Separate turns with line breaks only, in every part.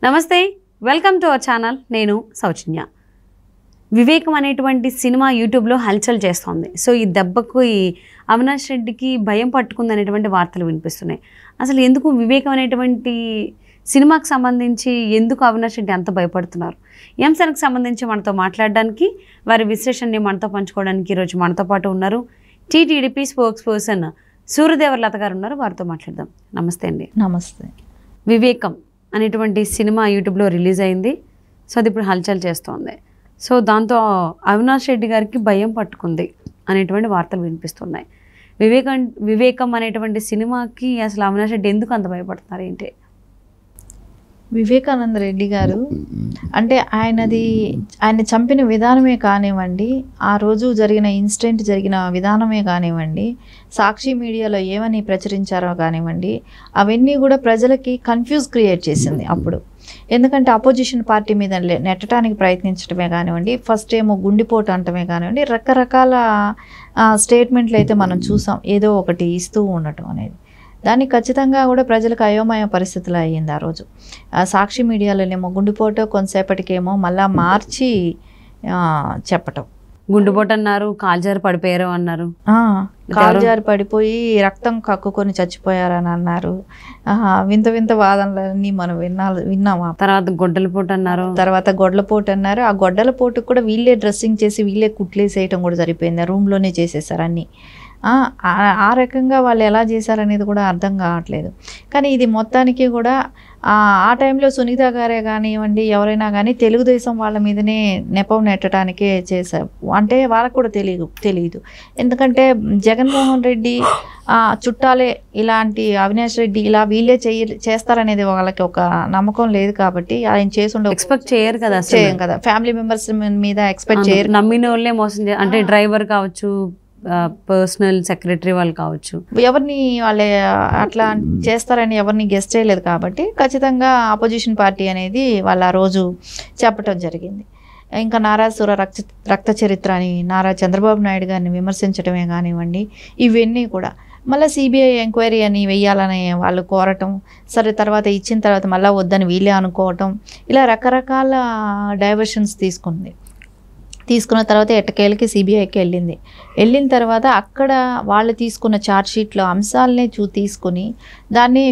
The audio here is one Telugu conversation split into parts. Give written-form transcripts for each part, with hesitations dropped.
నమస్తే, వెల్కమ్ టు అవర్ ఛానల్. నేను సౌజన్య. వివేకం అనేటువంటి సినిమా యూట్యూబ్లో హల్చల్ చేస్తోంది. సో ఈ దెబ్బకు ఈ అవినాష్ రెడ్డికి భయం పట్టుకుంది అనేటువంటి వార్తలు వినిపిస్తున్నాయి. అసలు ఎందుకు వివేకం అనేటువంటి సినిమాకి సంబంధించి ఎందుకు అవినాష్ రెడ్డి అంత భయపడుతున్నారు? ఈ అంశానికి సంబంధించి మనతో మాట్లాడడానికి, వారి విశ్లేషణని మనతో పంచుకోవడానికి ఈరోజు మనతో పాటు ఉన్నారు టీటీడీపీ స్పోక్స్ పర్సన్ సూర్యదేవర్లత గారు ఉన్నారు. వారితో మాట్లాడదాం. నమస్తే అండి.
నమస్తే.
వివేకం అనేటువంటి సినిమా యూట్యూబ్లో రిలీజ్ అయింది. సో అది ఇప్పుడు హల్చల్ చేస్తోంది. సో దాంతో అవినాష్ రెడ్డి గారికి భయం పట్టుకుంది అనేటువంటి వార్తలు వినిపిస్తున్నాయి. వివేకం అనేటువంటి సినిమాకి అసలు అవినాష్ రెడ్డి ఎందుకు అంత భయపడుతున్నారు ఏంటి?
వివేకానంద రెడ్డి గారు అంటే ఆయన చంపిన విధానమే కానివ్వండి, ఆ రోజు జరిగిన ఇన్సిడెంట్ జరిగిన విధానమే కానివ్వండి, సాక్షి మీడియాలో ఏమని ప్రచురించారో కానివ్వండి, అవన్నీ కూడా ప్రజలకి కన్ఫ్యూజ్ క్రియేట్ చేసింది అప్పుడు. ఎందుకంటే అపోజిషన్ పార్టీ మీద నెట్టడానికి ప్రయత్నించడమే కానివ్వండి, ఫస్ట్ ఏమో గుండెపోటు అంటమే కానివ్వండి, రకరకాల స్టేట్మెంట్లు అయితే మనం చూసాం, ఏదో ఒకటి ఇస్తూ ఉండటం అనేది. దాన్ని ఖచ్చితంగా కూడా ప్రజలకు అయోమయ పరిస్థితులు అయ్యింది ఆ రోజు. సాక్షి మీడియాలోనేమో గుండెపోటు, కొంతసేపటికేమో మళ్ళా మార్చి చెప్పటం.
గుండెపోటు అన్నారు, కాల్జారి పడిపోయారు అన్నారు,
కాల్జారి పడిపోయి రక్తం కక్కుకొని చచ్చిపోయారని అన్నారు. వింత వింత వాదనలన్నీ మనం విన్నాము.
తర్వాత గొడ్డలపోటు అన్నారు,
తర్వాత గొడ్డలపోటు అన్నారు. ఆ గొడ్డలపోటుకు కూడా వీళ్ళే డ్రెస్సింగ్ చేసి వీళ్ళే కుట్లేసేయటం కూడా సరిపోయింది. రూమ్లోనే చేసేసారు అన్నీ. ఆ రకంగా వాళ్ళు ఎలా చేశారనేది కూడా అర్థం కావట్లేదు. కానీ ఇది మొత్తానికి కూడా ఆ టైంలో సునీత గారే కానివ్వండి, ఎవరైనా కానీ తెలుగుదేశం వాళ్ళ మీదనే నెపం నెట్టడానికే చేశారు. అంటే వాళ్ళకు కూడా తెలియదు. ఎందుకంటే జగన్మోహన్ రెడ్డి చుట్టాలే ఇలాంటి అవినాష్ రెడ్డి ఇలా వీళ్ళే చేస్తారనేది వాళ్ళకి ఒక నమ్మకం లేదు. కాబట్టి ఆయన చేసి
ఎక్స్పెక్ట్ చేయరు కదా,
చేయం కదా, ఫ్యామిలీ మెంబర్స్ మీద ఎక్స్పెక్ట్ చేయరు.
నమ్మిన వాళ్ళే మోసం అంటే డ్రైవర్ కావచ్చు, పర్సనల్ సెక్రటరీ వాళ్ళు కావచ్చు,
ఎవరిని వాళ్ళే అట్లా చేస్తారని ఎవరిని గెస్ట్ చేయలేదు. కాబట్టి ఖచ్చితంగా అపోజిషన్ పార్టీ అనేది వాళ్ళు ఆ రోజు చెప్పటం జరిగింది. ఇంకా నారాసుర రక్త చరిత్ర అని నారా చంద్రబాబు నాయుడు గారిని విమర్శించడమే కానివ్వండి, ఇవన్నీ కూడా మళ్ళీ సిబిఐ ఎంక్వైరీ అని వెయ్యాలని వాళ్ళు కోరటం, సరే తర్వాత ఇచ్చిన తర్వాత మళ్ళీ వద్దని వీళ్ళే అనుకోవటం, ఇలా రకరకాల డైవర్షన్స్ తీసుకున్న తర్వాత ఎట్టకేలకి సిబిఐకి వెళ్ళిన తర్వాత అక్కడ వాళ్ళు తీసుకున్న ఛార్జ్షీట్లో అంశాలనే తీసుకుని దాన్ని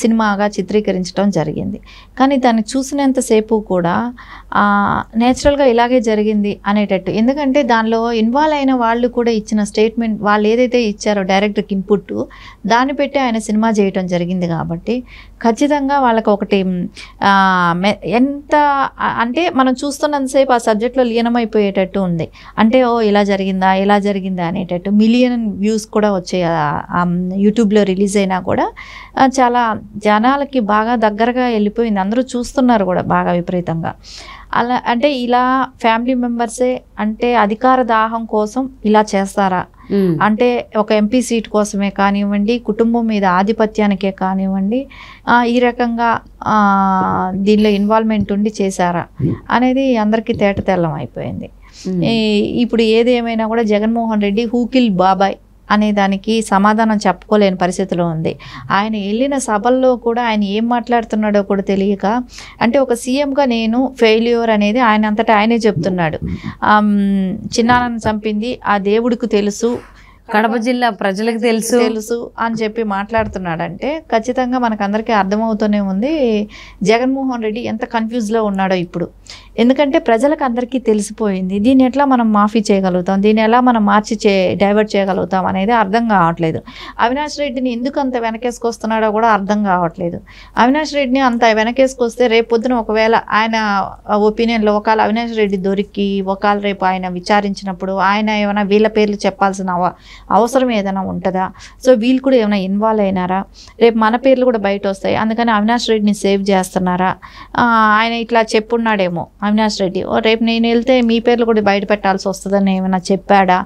సినిమాగా చిత్రీకరించడం జరిగింది. కానీ దాన్ని చూసినంతసేపు కూడా నేచురల్గా ఇలాగే జరిగింది అనేటట్టు. ఎందుకంటే దానిలో ఇన్వాల్వ్ అయిన వాళ్ళు కూడా ఇచ్చిన స్టేట్మెంట్, వాళ్ళు ఏదైతే ఇచ్చారో డైరెక్టర్కి ఇన్పుట్, దాన్ని పెట్టి ఆయన సినిమా చేయటం జరిగింది. కాబట్టి ఖచ్చితంగా వాళ్ళకి ఒకటి ఎంత అంటే మనం చూస్తున్నంతసేపు ఆ సబ్జెక్ట్లో లీనమైపోయేటట్టు ఉంది. అంటే ఇలా జరిగిందా అనేటట్టు మిలియన్ వ్యూస్ కూడా వచ్చాయి. యూట్యూబ్లో రిలీజ్ అయినా కూడా చాలా జనాలకి బాగా దగ్గరగా వెళ్ళిపోయింది. అందరూ చూస్తున్నారు కూడా బాగా విపరీతంగా. అలా అంటే ఇలా ఫ్యామిలీ మెంబర్సే అంటే అధికార దాహం కోసం ఇలా చేస్తారా అంటే ఒక ఎంపీ సీట్ కోసమే కానివ్వండి, కుటుంబం మీద ఆధిపత్యానికే కానివ్వండి, ఈ రకంగా దీనిలో ఇన్వాల్వ్మెంట్ ఉండి చేశారా అనేది అందరికీ తేటతెల్లం అయిపోయింది. ఇప్పుడు ఏది ఏమైనా కూడా జగన్మోహన్ రెడ్డి హూకిల్ బాబాయ్ అనే దానికి సమాధానం చెప్పుకోలేని పరిస్థితిలో ఉంది. ఆయన వెళ్ళిన సభల్లో కూడా ఆయన ఏం మాట్లాడుతున్నాడో కూడా తెలియక, అంటే ఒక సీఎంగా నేను ఫెయిల్యూర్ అనేది ఆయన అంతటా ఆయనే చెప్తున్నాడు. చిన్నాన్నను చంపింది ఆ దేవుడికి తెలుసు,
కడప జిల్లా ప్రజలకు తెలుసు
అని చెప్పి మాట్లాడుతున్నాడంటే ఖచ్చితంగా మనకందరికీ అర్థమవుతూనే ఉంది జగన్మోహన్ రెడ్డి ఎంత కన్ఫ్యూజ్లో ఉన్నాడో ఇప్పుడు. ఎందుకంటే ప్రజలకు అందరికీ తెలిసిపోయింది. దీన్ని ఎట్లా మనం మాఫీ చేయగలుగుతాం, దీన్ని ఎలా మనం మార్చి డైవర్ట్ చేయగలుగుతాం అనేది అర్థం కావట్లేదు. అవినాష్ రెడ్డిని ఎందుకు అంత వెనకేసుకొస్తున్నాడో కూడా అర్థం కావట్లేదు. అవినాష్ రెడ్డిని అంత వెనకేసుకొస్తే రేపు పొద్దున ఒకవేళ ఆయన ఒపీనియన్లో ఒకవేళ అవినాష్ రెడ్డి దొరికి ఒకవేళ రేపు ఆయన విచారించినప్పుడు ఆయన ఏమైనా వీళ్ళ పేర్లు చెప్పాల్సిన అవసరం ఏదైనా ఉంటుందా? సో వీళ్ళు కూడా ఏమైనా ఇన్వాల్వ్ అయినారా? రేపు మన పేర్లు కూడా బయట వస్తాయి. అందుకని అవినాష్ రెడ్డిని సేవ్ చేస్తున్నారా? ఆయన ఇట్లా చెప్పున్నాడేమో అవినాష్ రెడ్డి, రేపు నేను వెళ్తే మీ పేర్లు కూడా బయట పెట్టాల్సి వస్తుందని ఏమైనా చెప్పాడా?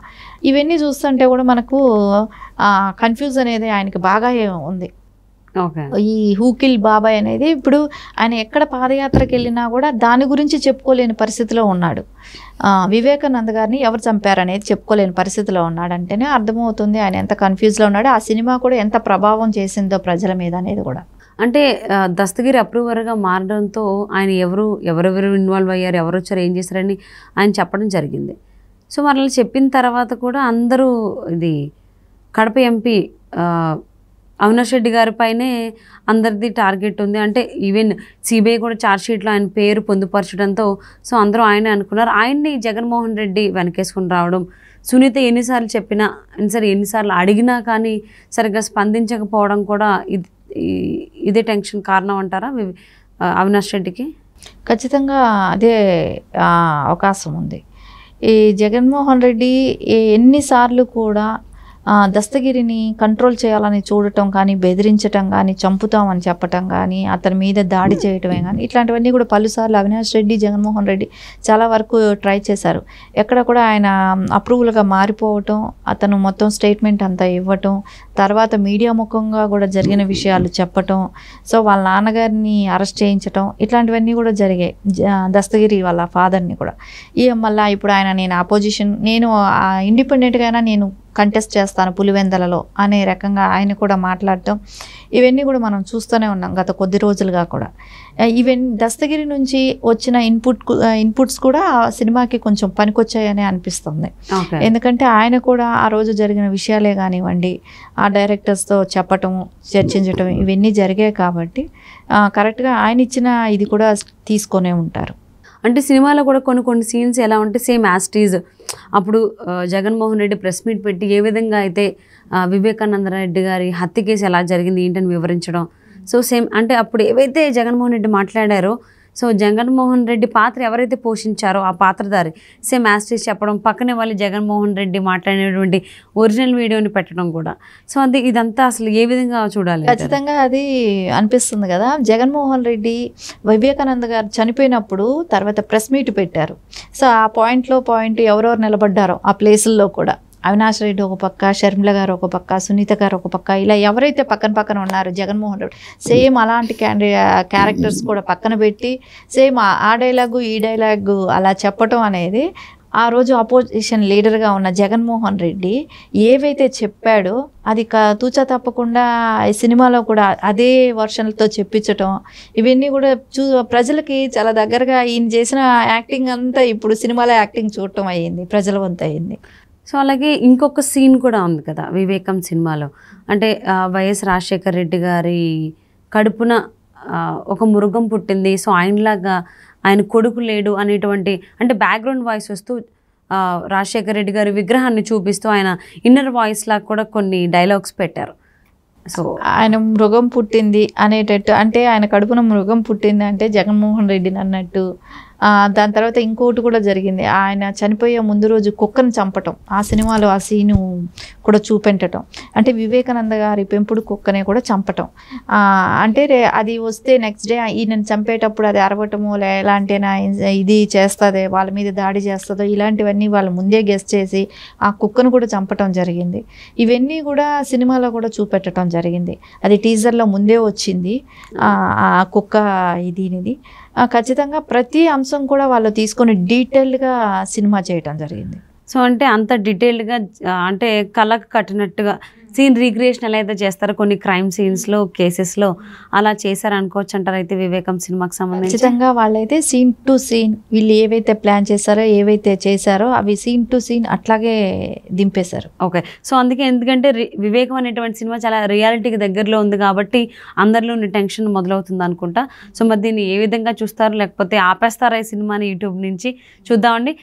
ఇవన్నీ చూస్తుంటే కూడా మనకు కన్ఫ్యూజ్ అనేది ఆయనకి బాగా ఉంది. ఈ హూకిల్ బాబాయ్ అనేది ఇప్పుడు ఆయన ఎక్కడ పాదయాత్రకు వెళ్ళినా కూడా దాని గురించి చెప్పుకోలేని పరిస్థితిలో ఉన్నాడు. వివేకానంద గారిని ఎవరు చంపారనేది చెప్పుకోలేని పరిస్థితిలో ఉన్నాడంటేనే అర్థమవుతుంది ఆయన ఎంత కన్ఫ్యూజ్లో ఉన్నాడో, ఆ సినిమా కూడా ఎంత ప్రభావం చేసిందో ప్రజల మీద అనేది కూడా.
అంటే దస్తగిరి అప్రూవర్గా మారడంతో ఆయన ఎవరెవరు ఇన్వాల్వ్ అయ్యారు, ఎవరు వచ్చారు, ఏం చేశారని ఆయన చెప్పడం జరిగింది. సో వాళ్ళు చెప్పిన తర్వాత కూడా అందరూ ఇది కడప ఎంపీ అవినాష్ రెడ్డి గారిపైనే అందరిది టార్గెట్ ఉంది. అంటే ఈవెన్ సిబిఐ కూడా ఛార్జ్షీట్లో ఆయన పేరు పొందుపరచడంతో సో అందరూ ఆయనే అనుకున్నారు. ఆయన్ని జగన్మోహన్ రెడ్డి వెనకేసుకుని రావడం, సునీత ఎన్నిసార్లు చెప్పినా సరే ఎన్నిసార్లు అడిగినా కానీ సరిగ్గా స్పందించకపోవడం కూడా ఇదే టెన్షన్ కారణం అంటారా అవినాష్ రెడ్డికి?
ఖచ్చితంగా అదే అవకాశం ఉంది. ఈ జగన్మోహన్ రెడ్డి ఎన్నిసార్లు కూడా దస్తగిరిని కంట్రోల్ చేయాలని చూడటం కానీ, బెదిరించటం కానీ, చంపుతామని చెప్పటం కానీ, అతని మీద దాడి చేయటమే కానీ ఇట్లాంటివన్నీ కూడా పలుసార్లు అవినాష్ రెడ్డి, జగన్మోహన్ రెడ్డి చాలా వరకు ట్రై చేశారు. ఎక్కడ కూడా ఆయన అప్రూవల్గా మారిపోవటం, అతను మొత్తం స్టేట్మెంట్ అంతా ఇవ్వటం, తర్వాత మీడియా ముఖంగా కూడా జరిగిన విషయాలు చెప్పటం, సో వాళ్ళ నాన్నగారిని అరెస్ట్ చేయించటం, ఇట్లాంటివన్నీ కూడా జరిగాయి. దస్తగిరి వాళ్ళ ఫాదర్ని కూడా. మళ్ళీ ఇప్పుడు ఆయన నేను అపోజిషన్, నేను ఇండిపెండెంట్గా అయినా నేను కంటెస్ట్ చేస్తాను పులివెందలలో అనే రకంగా ఆయన కూడా మాట్లాడటం, ఇవన్నీ కూడా మనం చూస్తూనే ఉన్నాం గత కొద్ది రోజులుగా కూడా. దస్తగిరి నుంచి వచ్చిన ఇన్పుట్స్ కూడా ఆ సినిమాకి కొంచెం పనికొచ్చాయని అనిపిస్తుంది. ఎందుకంటే ఆయన కూడా ఆ రోజు జరిగిన విషయాలే కానివ్వండి, ఆ డైరెక్టర్స్తో చెప్పటం, చర్చించటం ఇవన్నీ జరిగాయి కాబట్టి కరెక్ట్గా ఆయన ఇచ్చిన ఇది కూడా తీసుకొనే ఉంటారు.
అంటే సినిమాలో కూడా కొన్ని సీన్స్ ఎలా ఉంటే సేమ్ యాస్టీజ్ అప్పుడు జగన్మోహన్ రెడ్డి ప్రెస్ మీట్ పెట్టి ఏ విధంగా అయితే వివేకానంద రెడ్డి గారి హత్య కేసు ఎలా జరిగింది ఏంటని వివరించడం, సో సేమ్ అంటే అప్పుడు ఏవైతే జగన్మోహన్ రెడ్డి మాట్లాడారో సో జగన్మోహన్ రెడ్డి పాత్ర ఎవరైతే పోషించారో ఆ పాత్రధారి సేమ్ యాస్టీజ్ చెప్పడం, పక్కనే వాళ్ళు జగన్మోహన్ రెడ్డి మాట్లాడినటువంటి ఒరిజినల్ వీడియోని పెట్టడం కూడా. సో అది ఇదంతా అసలు ఏ విధంగా చూడాలి?
ఖచ్చితంగా అది అనిపిస్తుంది కదా. జగన్మోహన్ రెడ్డి వివేకానంద గారు చనిపోయినప్పుడు తర్వాత ప్రెస్ మీట్ పెట్టారు. సో ఆ పాయింట్ ఎవరెవరు నిలబడ్డారో ఆ ప్లేసుల్లో కూడా అవినాష్ రెడ్డి ఒక పక్క, షర్మిల గారు ఒక పక్క, సునీత గారు ఒక పక్క, ఇలా ఎవరైతే పక్కన ఉన్నారు జగన్మోహన్ రెడ్డి సేమ్ అలాంటి క్యారెక్టర్స్ కూడా పక్కన పెట్టి సేమ్ ఆ డైలాగు ఈ డైలాగు అలా చెప్పటం అనేది ఆ రోజు అపోజిషన్ లీడర్గా ఉన్న జగన్మోహన్ రెడ్డి ఏవైతే చెప్పాడో అది తూచా తప్పకుండా ఈ సినిమాలో కూడా అదే వర్షన్లతో చెప్పించటం, ఇవన్నీ కూడా ప్రజలకి చాలా దగ్గరగా ఈయన చేసిన యాక్టింగ్ అంతా ఇప్పుడు సినిమాలో యాక్టింగ్ చూడటం అయ్యింది, ప్రజల వంతు అయ్యింది.
సో అలాగే ఇంకొక సీన్ కూడా ఉంది కదా వివేకం సినిమాలో, అంటే వైఎస్ రాజశేఖర్ రెడ్డి గారి కడుపున ఒక మృగం పుట్టింది, సో ఆయనలాగా ఆయన కొడుకు లేడు అనేటువంటి అంటే బ్యాక్గ్రౌండ్ వాయిస్ వస్తూ రాజశేఖర్ రెడ్డి గారి విగ్రహాన్ని చూపిస్తూ ఆయన ఇన్నర్ వాయిస్ లాగా కూడా కొన్ని డైలాగ్స్ పెట్టారు. సో
ఆయన మృగం పుట్టింది అనేటట్టు, అంటే ఆయన కడుపున మృగం పుట్టింది అంటే జగన్మోహన్ రెడ్డిని అన్నట్టు. దాని తర్వాత ఇంకోటి కూడా జరిగింది, ఆయన చనిపోయే ముందు రోజు కుక్కను చంపటం, ఆ సినిమాలో ఆ సీను కూడా చూపెట్టడం, అంటే వివేకానంద గారి పెంపుడు కుక్కనే కూడా చంపటం. అంటే అది వస్తే నెక్స్ట్ డే ఈయనను చంపేటప్పుడు అది అరవటమో ఎలాంటినా ఇది చేస్తుంది, వాళ్ళ మీద దాడి చేస్తుందో ఇలాంటివన్నీ వాళ్ళు ముందే గెస్ చేసి ఆ కుక్కను కూడా చంపటం జరిగింది. ఇవన్నీ కూడా సినిమాలో కూడా చూపెట్టడం జరిగింది. అది టీజర్లో ముందే వచ్చింది ఆ కుక్క దీనిది. ఖచ్చితంగా ప్రతి అంశం కూడా వాళ్ళు తీసుకొని డీటెయిల్డ్గా సినిమా చేయటం జరిగింది.
సో అంటే అంత డీటెయిల్డ్గా అంటే కళ్ళకు కట్టినట్టుగా సీన్ రీక్రియేషన్ ఎలా అయితే చేస్తారో కొన్ని క్రైమ్ సీన్స్లో కేసెస్లో అలా చేశారనుకోవచ్చు అంటారు అయితే వివేకం సినిమాకి సంబంధించి?
ఖచ్చితంగా వాళ్ళైతే సీన్ టు సీన్ వీళ్ళు ఏవైతే ప్లాన్ చేశారో ఏవైతే చేశారో అవి సీన్ టు సీన్ అట్లాగే దింపేశారు.
ఓకే. సో అందుకే ఎందుకంటే వివేకం అనేటువంటి సినిమా చాలా రియాలిటీకి దగ్గరలో ఉంది కాబట్టి అందరిలో టెన్షన్ మొదలవుతుంది అనుకుంటా. సో మరి దీన్ని ఏ విధంగా చూస్తారు, లేకపోతే ఆపేస్తారా ఈ సినిమాని యూట్యూబ్ నుంచి? చూద్దామండి.